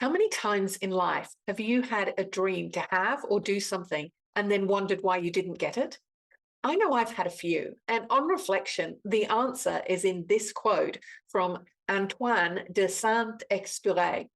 How many times in life have you had a dream to have or do something and then wondered why you didn't get it? I know I've had a few, and on reflection, the answer is in this quote from Antoine de Saint-Exupéry: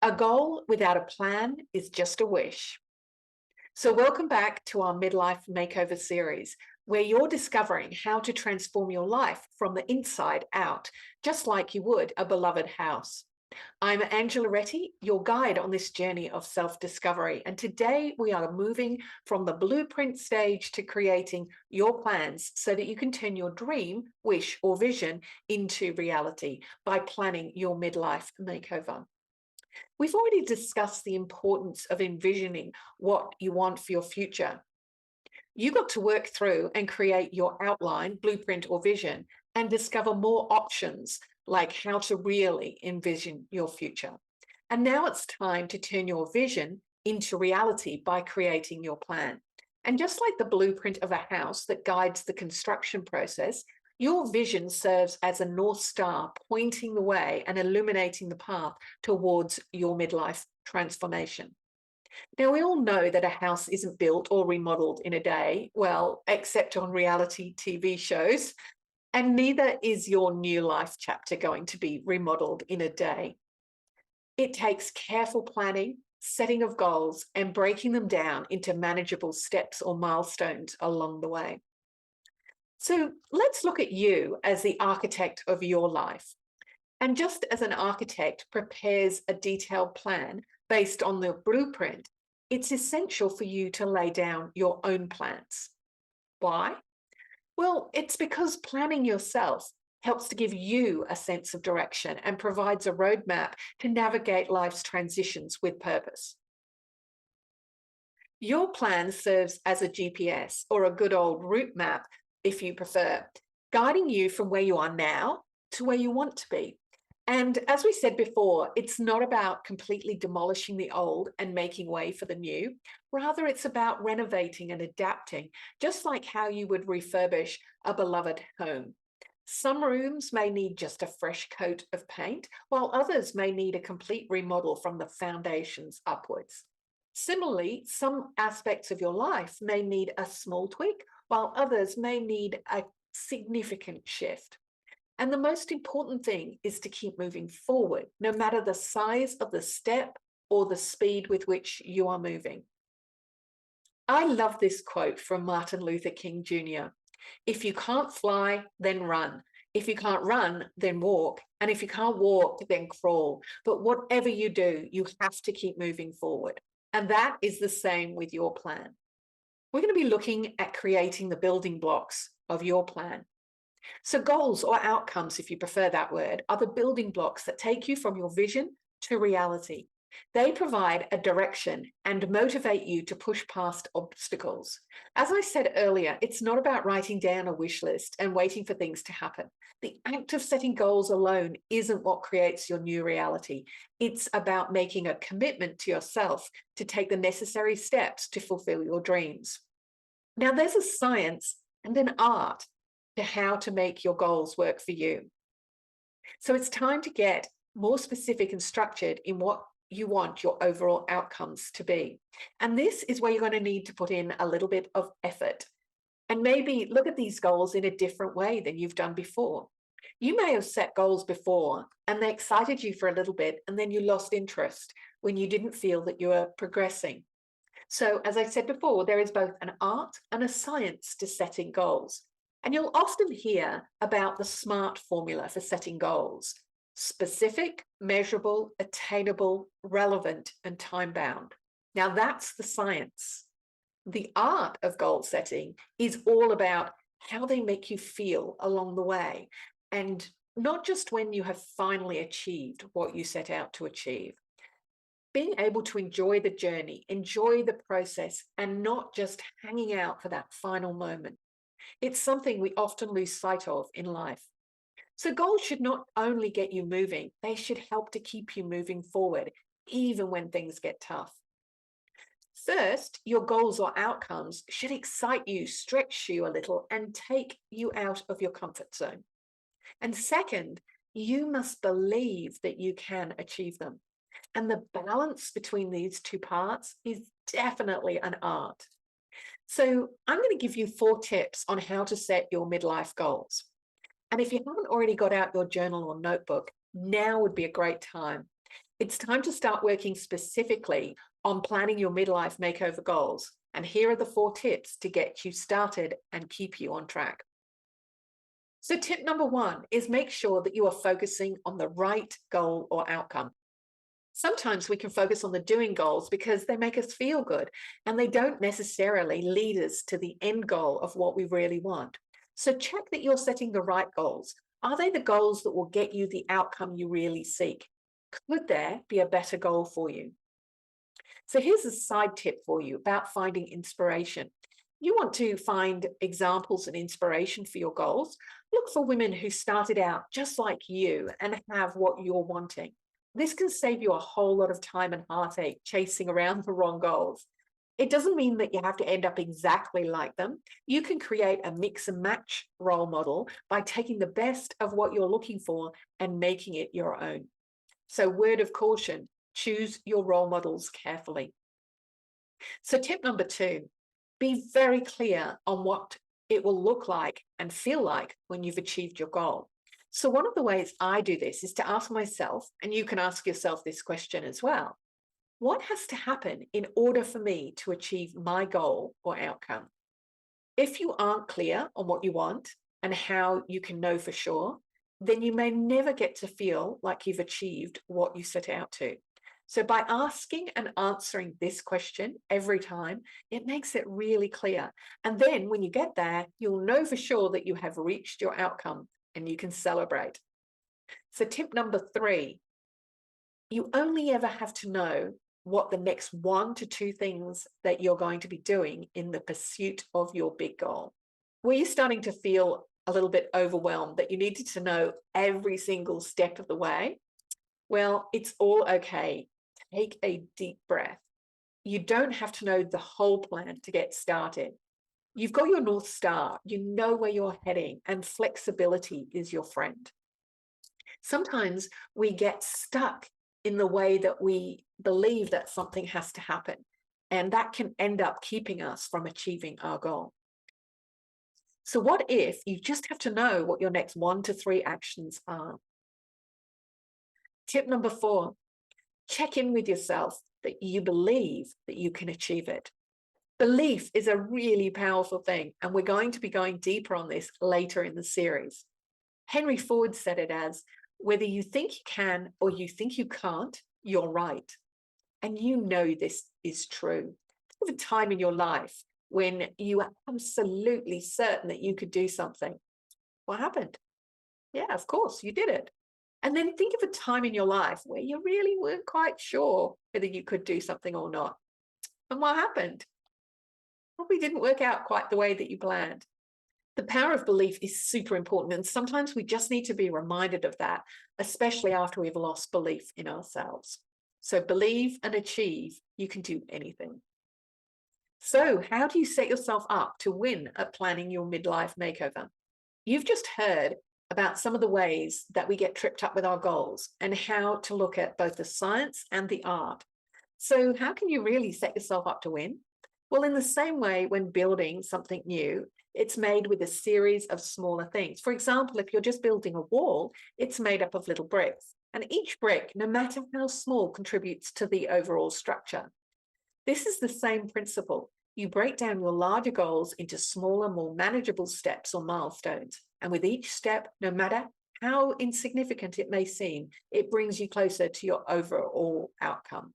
"A goal without a plan is just a wish." So, welcome back to our Midlife Makeover series, where you're discovering how to transform your life from the inside out, just like you would a beloved house. I'm Angela Retti, your guide on this journey of self-discovery, and today we are moving from the blueprint stage to creating your plans so that you can turn your dream, wish, or vision into reality by planning your midlife makeover. We've already discussed the importance of envisioning what you want for your future. You got to work through and create your outline, blueprint, or vision and discover more options like how to really envision your future. And now it's time to turn your vision into reality by creating your plan. And just like the blueprint of a house that guides the construction process, your vision serves as a North Star pointing the way and illuminating the path towards your midlife transformation. Now, we all know that a house isn't built or remodeled in a day, well, except on reality TV shows, and neither is your new life chapter going to be remodeled in a day. It takes careful planning, setting of goals, and breaking them down into manageable steps or milestones along the way. So let's look at you as the architect of your life. And just as an architect prepares a detailed plan based on the blueprint, it's essential for you to lay down your own plans. Why? Well, it's because planning yourself helps to give you a sense of direction and provides a roadmap to navigate life's transitions with purpose. Your plan serves as a GPS or a good old route map, if you prefer, guiding you from where you are now to where you want to be. And as we said before, it's not about completely demolishing the old and making way for the new. Rather, it's about renovating and adapting, just like how you would refurbish a beloved home. Some rooms may need just a fresh coat of paint, while others may need a complete remodel from the foundations upwards. Similarly, some aspects of your life may need a small tweak, while others may need a significant shift. And the most important thing is to keep moving forward, no matter the size of the step or the speed with which you are moving. I love this quote from Martin Luther King Jr. "If you can't fly, then run. If you can't run, then walk. And if you can't walk, then crawl. But whatever you do, you have to keep moving forward." And that is the same with your plan. We're going to be looking at creating the building blocks of your plan. So goals or outcomes, if you prefer that word, are the building blocks that take you from your vision to reality. They provide a direction and motivate you to push past obstacles. As I said earlier, it's not about writing down a wish list and waiting for things to happen. The act of setting goals alone isn't what creates your new reality. It's about making a commitment to yourself to take the necessary steps to fulfill your dreams. Now, there's a science and an art to how to make your goals work for you. So it's time to get more specific and structured in what you want your overall outcomes to be. And this is where you're going to need to put in a little bit of effort and maybe look at these goals in a different way than you've done before. You may have set goals before and they excited you for a little bit, and then you lost interest when you didn't feel that you were progressing. So, as I said before, there is both an art and a science to setting goals. And you'll often hear about the SMART formula for setting goals: specific, measurable, attainable, relevant, and time-bound. Now that's the science. The art of goal setting is all about how they make you feel along the way, and not just when you have finally achieved what you set out to achieve. Being able to enjoy the journey, enjoy the process, and not just hanging out for that final moment. It's something we often lose sight of in life. So goals should not only get you moving, they should help to keep you moving forward, even when things get tough. First, your goals or outcomes should excite you, stretch you a little, and take you out of your comfort zone. And second, you must believe that you can achieve them. And the balance between these two parts is definitely an art. So I'm going to give you 4 tips on how to set your midlife goals. And if you haven't already got out your journal or notebook, now would be a great time. It's time to start working specifically on planning your midlife makeover goals. And here are the 4 tips to get you started and keep you on track. So tip number 1 is make sure that you are focusing on the right goal or outcome. Sometimes we can focus on the doing goals because they make us feel good and they don't necessarily lead us to the end goal of what we really want. So check that you're setting the right goals. Are they the goals that will get you the outcome you really seek? Could there be a better goal for you? So here's a side tip for you about finding inspiration. You want to find examples and inspiration for your goals. Look for women who started out just like you and have what you're wanting. This can save you a whole lot of time and heartache chasing around the wrong goals. It doesn't mean that you have to end up exactly like them. You can create a mix and match role model by taking the best of what you're looking for and making it your own. So, word of caution, choose your role models carefully. So, tip number 2, be very clear on what it will look like and feel like when you've achieved your goal. So one of the ways I do this is to ask myself, and you can ask yourself this question as well, what has to happen in order for me to achieve my goal or outcome? If you aren't clear on what you want and how you can know for sure, then you may never get to feel like you've achieved what you set out to. So by asking and answering this question every time, it makes it really clear. And then when you get there, you'll know for sure that you have reached your outcome and you can celebrate. So tip number 3, you only ever have to know what the next 1 to 2 things that you're going to be doing in the pursuit of your big goal. Were you starting to feel a little bit overwhelmed that you needed to know every single step of the way? Well, it's all okay. Take a deep breath. You don't have to know the whole plan to get started. You've got your North Star, you know where you're heading, and flexibility is your friend. Sometimes we get stuck in the way that we believe that something has to happen, and that can end up keeping us from achieving our goal. So what if you just have to know what your next 1 to 3 actions are? Tip number 4, check in with yourself that you believe that you can achieve it. Belief is a really powerful thing, and we're going to be going deeper on this later in the series. Henry Ford said it as, whether you think you can or you think you can't, you're right. And you know this is true. Think of a time in your life when you were absolutely certain that you could do something. What happened? Yeah, of course, you did it. And then think of a time in your life where you really weren't quite sure whether you could do something or not. And what happened? Probably didn't work out quite the way that you planned. The power of belief is super important, and sometimes we just need to be reminded of that, especially after we've lost belief in ourselves. So believe and achieve, you can do anything. So how do you set yourself up to win at planning your midlife makeover? You've just heard about some of the ways that we get tripped up with our goals and how to look at both the science and the art. So how can you really set yourself up to win? Well, in the same way, when building something new, it's made with a series of smaller things. For example, if you're just building a wall, it's made up of little bricks. And each brick, no matter how small, contributes to the overall structure. This is the same principle. You break down your larger goals into smaller, more manageable steps or milestones. And with each step, no matter how insignificant it may seem, it brings you closer to your overall outcome.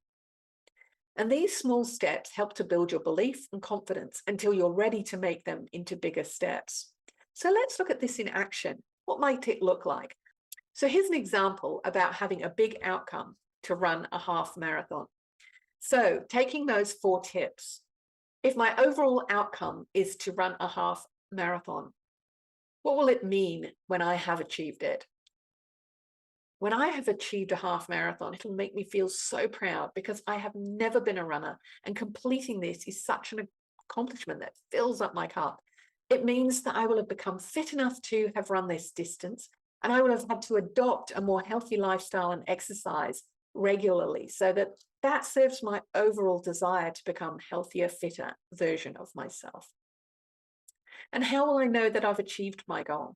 And these small steps help to build your belief and confidence until you're ready to make them into bigger steps. So let's look at this in action. What might it look like? So here's an example about having a big outcome to run a half marathon. So taking those 4 tips, if my overall outcome is to run a half marathon, what will it mean when I have achieved it? When I have achieved a half marathon, it'll make me feel so proud because I have never been a runner, and completing this is such an accomplishment that fills up my cup. It means that I will have become fit enough to have run this distance, and I will have had to adopt a more healthy lifestyle and exercise, regularly so that that serves my overall desire to become healthier, fitter version of myself. And how will I know that I've achieved my goal?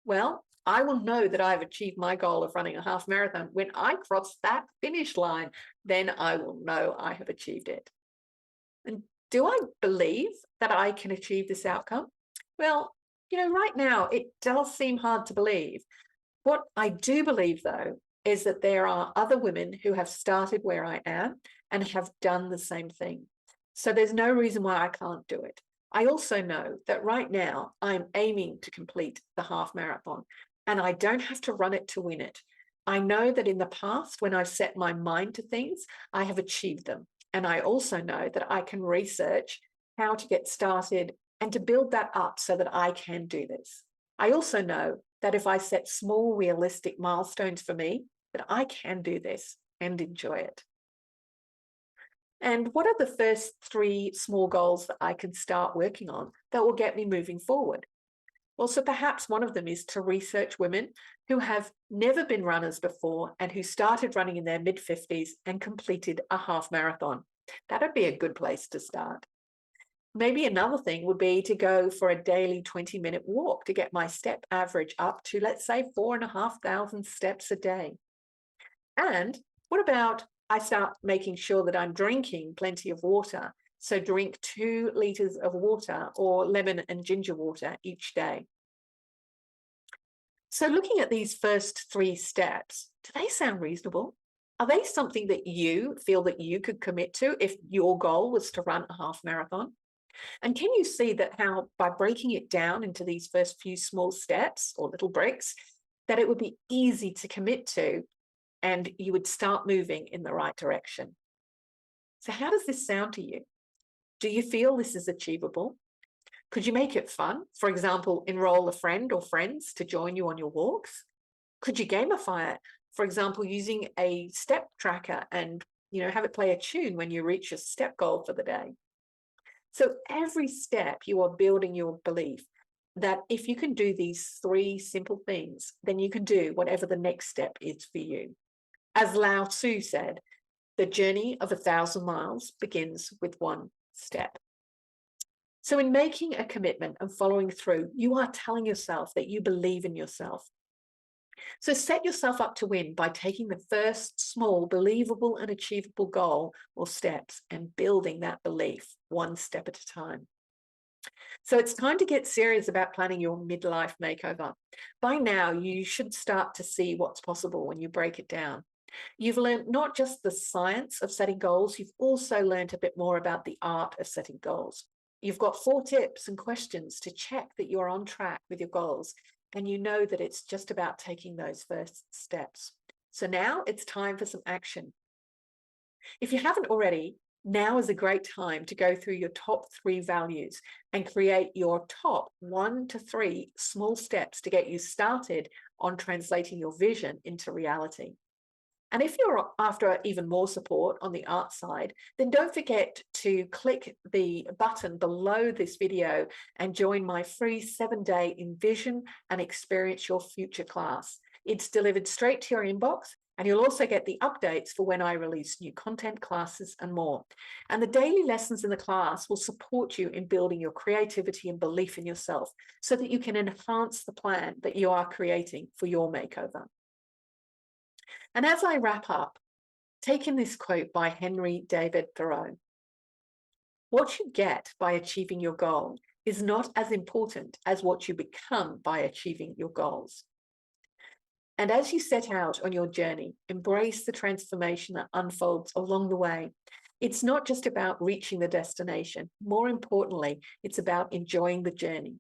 Well, I will know that I've achieved my goal of running a half marathon when I cross that finish line. Then I will know I have achieved it. And do I believe that I can achieve this outcome? Well, right now it does seem hard to believe. What I do believe, though, is that there are other women who have started where I am and have done the same thing. So there's no reason why I can't do it. I also know that right now I'm aiming to complete the half marathon, and I don't have to run it to win it. I know that in the past, when I've set my mind to things, I have achieved them. And I also know that I can research how to get started and to build that up so that I can do this. I also know that if I set small, realistic milestones for me, that I can do this and enjoy it. And what are the first 3 small goals that I can start working on that will get me moving forward? Well, so perhaps one of them is to research women who have never been runners before and who started running in their mid-50s and completed a half marathon. That would be a good place to start. Maybe another thing would be to go for a daily 20-minute walk to get my step average up to, let's say, 4,500 steps a day. And what about I start making sure that I'm drinking plenty of water? So drink 2 liters of water or lemon and ginger water each day. So looking at these first 3 steps, do they sound reasonable? Are they something that you feel that you could commit to if your goal was to run a half marathon? And can you see that how by breaking it down into these first few small steps or little bricks, that it would be easy to commit to and you would start moving in the right direction? So how does this sound to you? Do you feel this is achievable? Could you make it fun? For example, enroll a friend or friends to join you on your walks? Could you gamify it? For example, using a step tracker and have it play a tune when you reach your step goal for the day. So every step you are building your belief that if you can do these 3 simple things, then you can do whatever the next step is for you. As Lao Tzu said, the journey of 1,000 miles begins with 1 step. So in making a commitment and following through, you are telling yourself that you believe in yourself. So set yourself up to win by taking the first small, believable and achievable goal or steps and building that belief 1 step at a time. So it's time to get serious about planning your midlife makeover. By now, you should start to see what's possible when you break it down. You've learned not just the science of setting goals, you've also learned a bit more about the art of setting goals. You've got 4 tips and questions to check that you're on track with your goals, and you know that it's just about taking those first steps. So now it's time for some action. If you haven't already, now is a great time to go through your top 3 values and create your top 1 to 3 small steps to get you started on translating your vision into reality. And if you're after even more support on the art side, then don't forget to click the button below this video and join my free 7-day Envision and Experience Your Future class. It's delivered straight to your inbox, and you'll also get the updates for when I release new content, classes, and more. And the daily lessons in the class will support you in building your creativity and belief in yourself so that you can enhance the plan that you are creating for your makeover. And as I wrap up, take in this quote by Henry David Thoreau. What you get by achieving your goal is not as important as what you become by achieving your goals. And as you set out on your journey, embrace the transformation that unfolds along the way. It's not just about reaching the destination. More importantly, it's about enjoying the journey.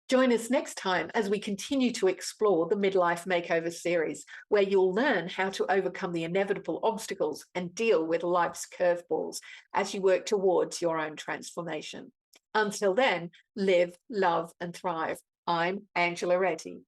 Join us next time as we continue to explore the Midlife Makeover series, where you'll learn how to overcome the inevitable obstacles and deal with life's curveballs as you work towards your own transformation. Until then, live, love, and thrive. I'm Angela Reddy.